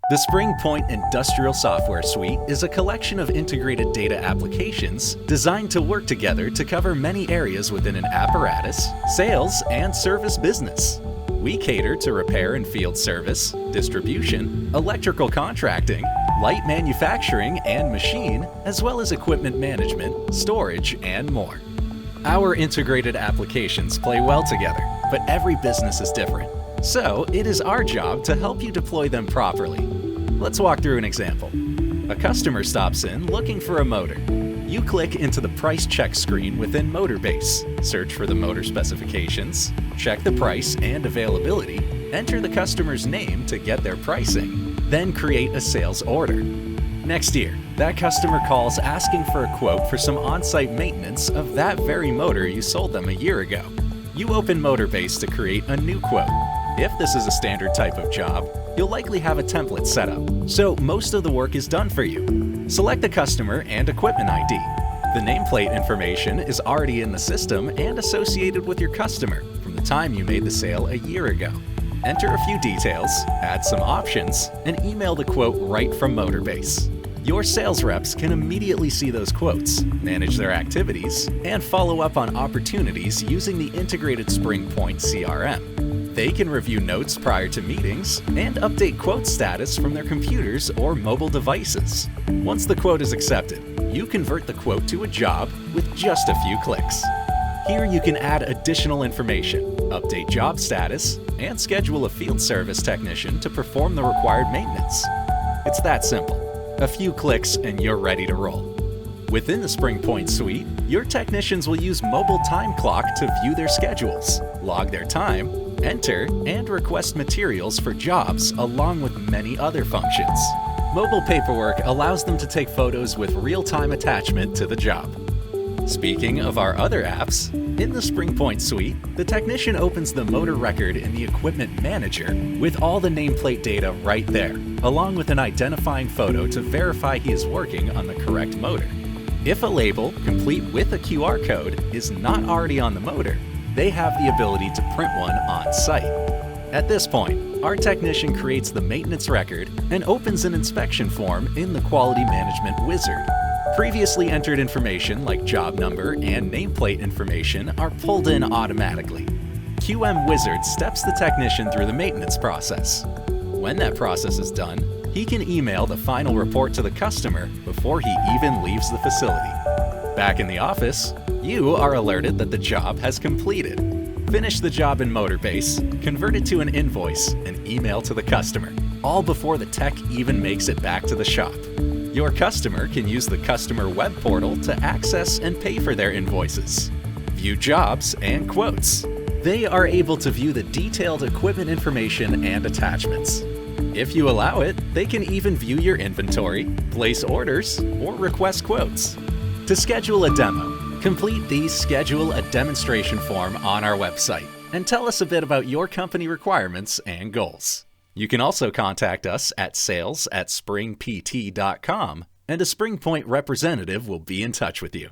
The SpringPoint Industrial Software Suite is a collection of integrated data applications designed to work together to cover many areas within an apparatus, sales, and service business. We cater to repair and field service, distribution, electrical contracting, light manufacturing and machine, as well as equipment management, storage, and more. Our integrated applications play well together, but every business is different. So it is our job to help you deploy them properly. Let's walk through an example. A customer stops in looking for a motor. You click into the price check screen within Motorbase, search for the motor specifications, check the price and availability, enter the customer's name to get their pricing, then create a sales order. Next year, that customer calls asking for a quote for some on-site maintenance of that very motor you sold them a year ago. You open Motorbase to create a new quote. If this is a standard type of job, you'll likely have a template set up, so most of the work is done for you. Select the customer and equipment ID. The nameplate information is already in the system and associated with your customer from the time you made the sale a year ago. Enter a few details, add some options, and email the quote right from Motorbase. Your sales reps can immediately see those quotes, manage their activities, and follow up on opportunities using the integrated SpringPoint CRM. They can review notes prior to meetings and update quote status from their computers or mobile devices. Once the quote is accepted, you convert the quote to a job with just a few clicks. Here you can add additional information, update job status, and schedule a field service technician to perform the required maintenance. It's that simple. A few clicks and you're ready to roll. Within the SpringPoint suite, your technicians will use mobile time clock to view their schedules, log their time, enter, and request materials for jobs along with many other functions. Mobile paperwork allows them to take photos with real-time attachment to the job. Speaking of our other apps, in the SpringPoint suite, the technician opens the motor record in the Equipment Manager with all the nameplate data right there, along with an identifying photo to verify he is working on the correct motor. If a label, complete with a QR code, is not already on the motor, they have the ability to print one on site. At this point, our technician creates the maintenance record and opens an inspection form in the Quality Management Wizard. Previously entered information like job number and nameplate information are pulled in automatically. QM Wizard steps the technician through the maintenance process. When that process is done, he can email the final report to the customer before he even leaves the facility. Back in the office, you are alerted that the job has completed. Finish the job in Motorbase, convert it to an invoice, and email to the customer, all before the tech even makes it back to the shop. Your customer can use the customer web portal to access and pay for their invoices, view jobs and quotes. They are able to view the detailed equipment information and attachments. If you allow it, they can even view your inventory, place orders, or request quotes. To schedule a demo, complete the Schedule a Demonstration form on our website and tell us a bit about your company requirements and goals. You can also contact us at sales@springpt.com and a SpringPoint representative will be in touch with you.